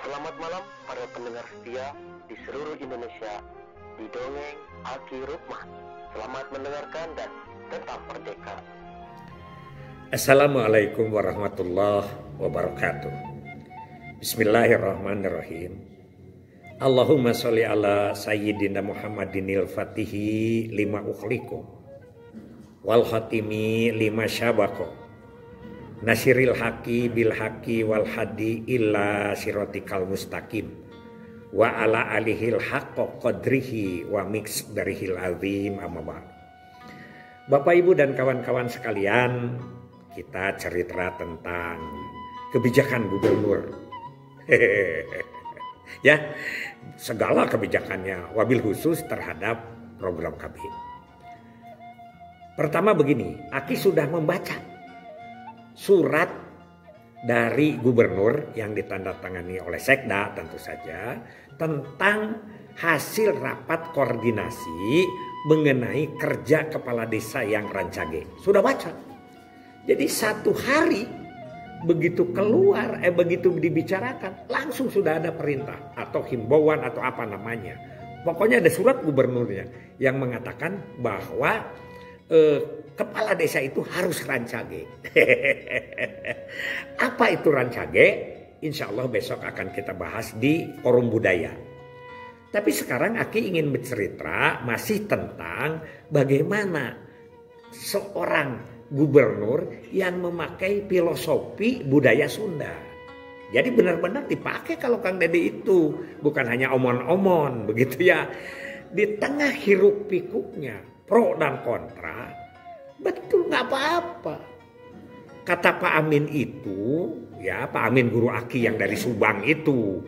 Selamat malam para pendengar setia di seluruh Indonesia di Dongeng Aki Rukman. Selamat mendengarkan dan tetap merdeka. Assalamualaikum warahmatullahi wabarakatuh. Bismillahirrahmanirrahim. Allahumma sholli ala sayyidina Muhammadinil fatihi lima ukhliku wal khatimi lima syabako nasiril haqi bil haqi wal hadi illa siratikal mustaqim wa ala alihil haqqa qadrihi wa miqdarihil azim amma ba'd. Bapak Ibu dan kawan-kawan sekalian, kita cerita tentang kebijakan gubernur. Ya, segala kebijakannya, wabil khusus terhadap program KB. Pertama begini, Aki sudah membaca surat dari gubernur yang ditandatangani oleh Sekda tentu saja tentang hasil rapat koordinasi mengenai kerja kepala desa yang rancage. Sudah baca. Jadi satu hari begitu keluar, begitu dibicarakan, langsung sudah ada perintah atau himbauan atau apa namanya. Pokoknya ada surat gubernurnya yang mengatakan bahwa kepala desa itu harus rancage. Apa itu rancage? Insya Allah besok akan kita bahas di forum budaya. Tapi sekarang Aki ingin bercerita masih tentang bagaimana seorang gubernur yang memakai filosofi budaya Sunda. Jadi benar-benar dipakai kalau Kang Dede itu. Bukan hanya omon-omon begitu ya. Di tengah hiruk pikuknya, pro dan kontra, betul nggak apa-apa. Kata Pak Amin itu, ya Pak Amin guru Aki yang dari Subang itu,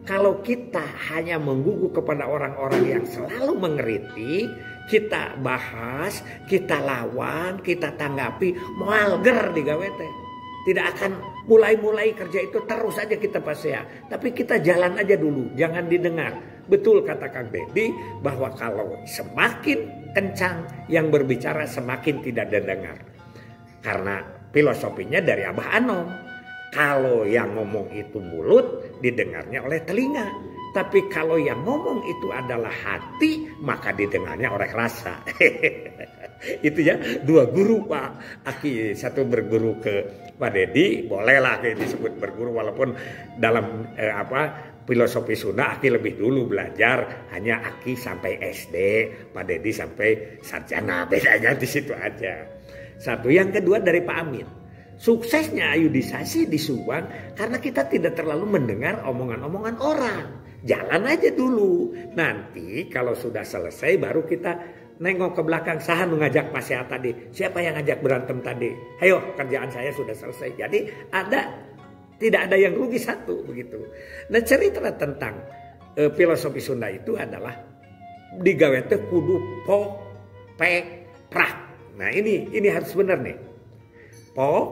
kalau kita hanya mengguguk kepada orang-orang yang selalu mengkritik, kita bahas, kita lawan, kita tanggapi, malger di gawete. Tidak akan mulai kerja itu terus aja kita pasea. Tapi kita jalan aja dulu, jangan didengar. Betul kata Kang Dedi bahwa kalau semakin kencang yang berbicara semakin tidak didengar. Karena filosofinya dari Abah Anom. Kalau yang ngomong itu mulut didengarnya oleh telinga. Tapi kalau yang ngomong itu adalah hati maka didengarnya oleh rasa. Itu ya dua guru Pak Aki. Satu berguru ke Pak Dedi, bolehlah disebut berguru walaupun dalam filosofi Sunda Aki lebih dulu belajar, hanya Aki sampai SD, Pak Dedi sampai sarjana, bedanya di situ aja. Satu, yang kedua dari Pak Amin. Suksesnya ayudisasi di Subang karena kita tidak terlalu mendengar omongan-omongan orang. Jalan aja dulu. Nanti kalau sudah selesai baru kita nengok ke belakang. Sahan mengajak nasihat tadi. Siapa yang ngajak berantem tadi? Ayo, kerjaan saya sudah selesai. Jadi tidak ada yang rugi satu begitu. Nah cerita tentang filosofi Sunda itu adalah digawe teh kudu pok, pek, prak. Nah ini harus benar nih. Pok,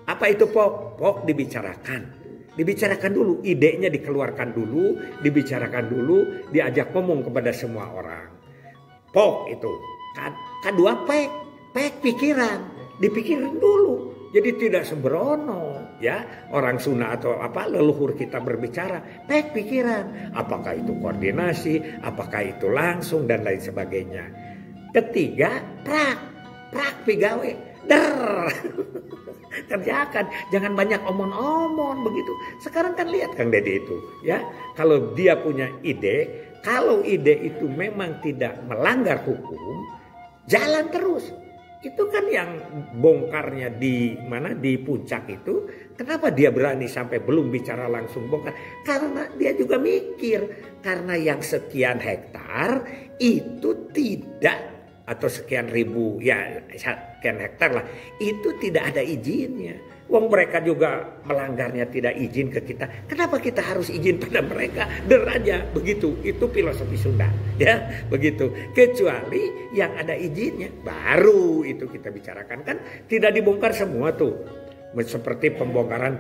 apa itu pok? Pok dibicarakan. Dibicarakan dulu, idenya dikeluarkan dulu, dibicarakan dulu, diajak ngomong kepada semua orang. Pok itu. Kedua pek, pek pikiran, dipikirin dulu. Jadi tidak sembrono ya orang Sunda atau leluhur kita berbicara pek pikiran, apakah itu koordinasi, apakah itu langsung dan lain sebagainya. Ketiga prak pigawe der. Kerjakan, jangan banyak omon-omon begitu. Sekarang kan lihat Kang Dede itu ya, kalau dia punya ide, kalau ide itu memang tidak melanggar hukum, jalan terus. Itu kan yang bongkarnya di puncak itu. Kenapa dia berani sampai belum bicara langsung bongkar? Karena dia juga mikir. Karena yang sekian hektar itu tidak, atau sekian ribu, ya sekian hektar lah, itu tidak ada izinnya. Wong mereka juga melanggarnya tidak izin ke kita. Kenapa kita harus izin pada mereka? Der aja begitu. Itu filosofi Sunda, ya begitu. Kecuali yang ada izinnya, baru itu kita bicarakan. Kan tidak dibongkar semua tuh. Seperti pembongkaran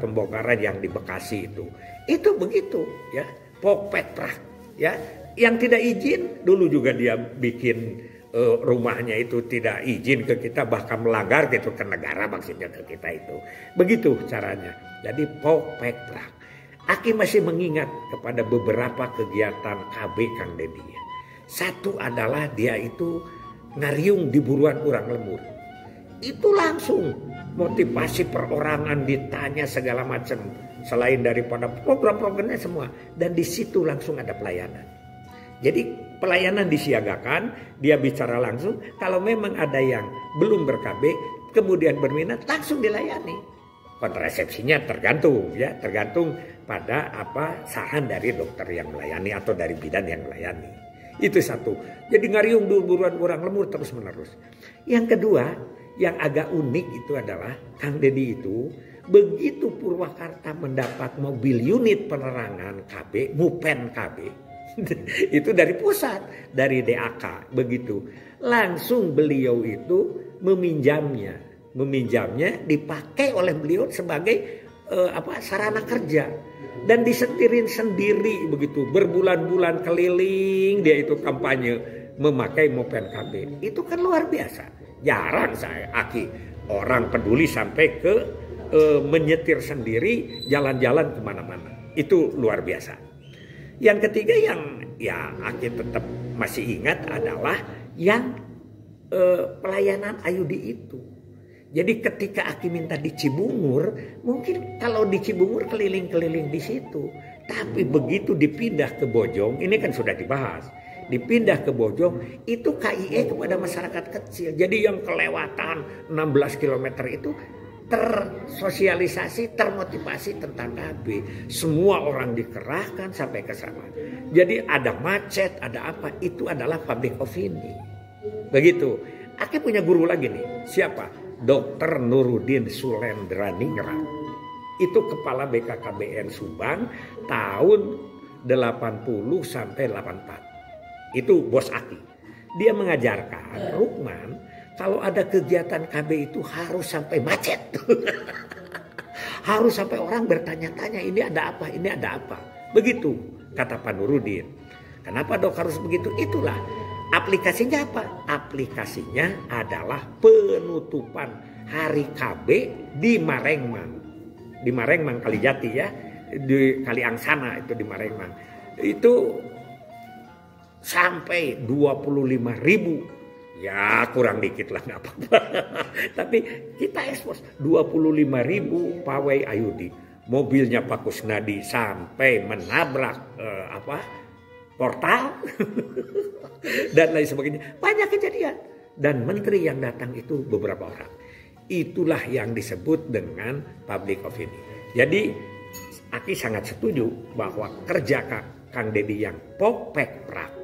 yang di Bekasi itu. Itu begitu, ya. Popet prak, ya. Yang tidak izin dulu juga dia bikin rumahnya itu tidak izin ke kita, bahkan melanggar gitu ke negara maksudnya ke kita itu. Begitu caranya. Jadi popek prak. Aki masih mengingat kepada beberapa kegiatan KB Kang Dedi. Satu adalah dia itu ngariung di buruan orang lemur. Itu langsung motivasi perorangan, ditanya segala macam. Selain daripada program-programnya semua. Dan di situ langsung ada pelayanan. Jadi pelayanan disiagakan, dia bicara langsung. Kalau memang ada yang belum ber-KB, kemudian berminat, langsung dilayani. Kontrasepsinya tergantung pada apa saran dari dokter yang melayani atau dari bidan yang melayani. Itu satu. Jadi ngariung buruan orang lemur terus menerus. Yang kedua, yang agak unik itu adalah Kang Dedi itu begitu Purwakarta mendapat mobil unit penerangan KB, Mupen KB. Itu dari pusat, dari DAK begitu. Langsung beliau itu meminjamnya dipakai oleh beliau sebagai sarana kerja dan disetirin sendiri begitu, berbulan-bulan keliling dia itu kampanye memakai Mupen KB. Itu kan luar biasa, jarang saya Aki orang peduli sampai ke menyetir sendiri jalan-jalan kemana-mana. Itu luar biasa. Yang ketiga yang ya Aki tetap masih ingat adalah yang pelayanan Ayudi itu. Jadi ketika Aki minta di Cibungur, mungkin kalau di Cibungur keliling-keliling di situ. Tapi begitu dipindah ke Bojong, ini kan sudah dibahas. Dipindah ke Bojong, itu KIE kepada masyarakat kecil. Jadi yang kelewatan 16 km itu tersosialisasi, termotivasi tentang KB. Semua orang dikerahkan sampai ke sana. Jadi ada macet, ada apa, itu adalah public opinion. Begitu. Aki punya guru lagi nih. Siapa? Dr. Nurudin Sulendraningrang. Itu kepala BKKBN Subang tahun 80 sampai 84. Itu bos Aki. Dia mengajarkan Rukman kalau ada kegiatan KB itu harus sampai macet. Harus sampai orang bertanya-tanya ini ada apa, ini ada apa. Begitu kata Pak Nurudin. Kenapa dok harus begitu? Itulah. Aplikasinya apa? Aplikasinya adalah penutupan hari KB di Marengmang. Di Marengmang Kalijati ya. Di Kaliangsana itu di Marengmang. Itu sampai 25.000. Ya kurang dikit lah gak apa-apa. Tapi kita ekspos 25.000 pawai Ayudi. Mobilnya Pak Kusnadi sampai menabrak portal dan lain sebagainya. Banyak kejadian. Dan menteri yang datang itu beberapa orang. Itulah yang disebut dengan public opinion. Jadi Aki sangat setuju bahwa kerja Kang Dedi yang popek prak.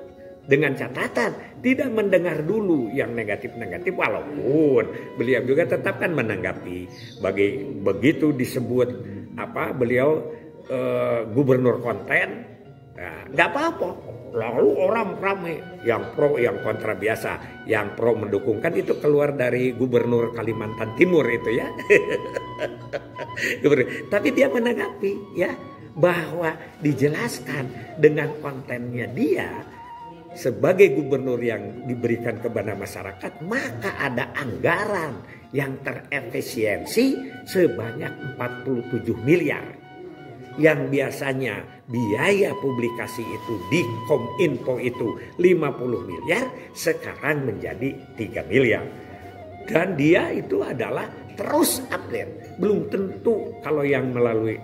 Dengan catatan tidak mendengar dulu yang negatif-negatif. Walaupun beliau juga tetap kan menanggapi. Begitu disebut beliau gubernur konten. Nah, nggak apa-apa. Lalu orang ramai yang pro yang kontra biasa. Yang pro mendukungkan itu keluar dari gubernur Kalimantan Timur itu ya. Tapi dia menanggapi ya bahwa dijelaskan dengan kontennya dia sebagai gubernur yang diberikan kepada masyarakat, maka ada anggaran yang terefisiensi sebanyak 47 miliar. Yang biasanya biaya publikasi itu di Kominfo itu 50 miliar, sekarang menjadi 3 miliar. Dan dia itu adalah terus update. Belum tentu kalau yang melalui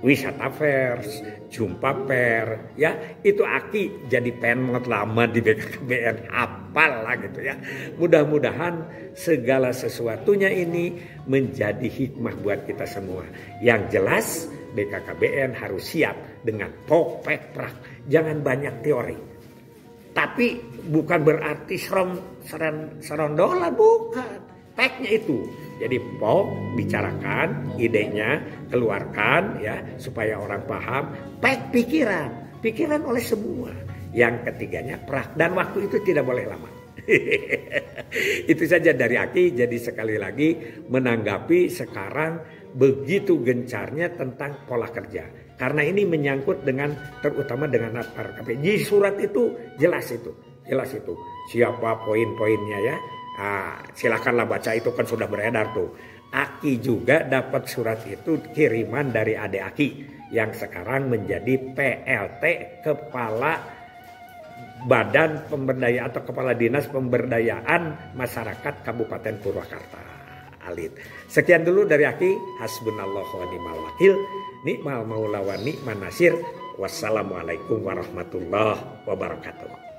Wisata Fairs, Jumpa Fair, ya itu Aki jadi penmot lama di BKKBN, apalah gitu ya. Mudah-mudahan segala sesuatunya ini menjadi hikmah buat kita semua. Yang jelas BKKBN harus siap dengan popek prak, jangan banyak teori. Tapi bukan berarti serondolan, bukan. Peknya itu. Jadi bicarakan idenya, keluarkan ya supaya orang paham. Pek pikiran oleh semua. Yang ketiganya prak, dan waktu itu tidak boleh lama. Itu saja dari Aki. Jadi sekali lagi menanggapi sekarang begitu gencarnya tentang pola kerja. Karena ini menyangkut dengan terutama dengan RKP. Di surat itu jelas itu. Siapa poin-poinnya ya. Silakanlah baca, itu kan sudah beredar tuh. Aki juga dapat surat itu kiriman dari adik Aki yang sekarang menjadi PLT, Kepala Badan Pemberdayaan atau Kepala Dinas Pemberdayaan Masyarakat Kabupaten Purwakarta Alit. Sekian dulu dari Aki. Hasbunallahu wa ni'mal wakil. Ni'mal maula wa ni'man nasir. Wassalamualaikum warahmatullahi wabarakatuh.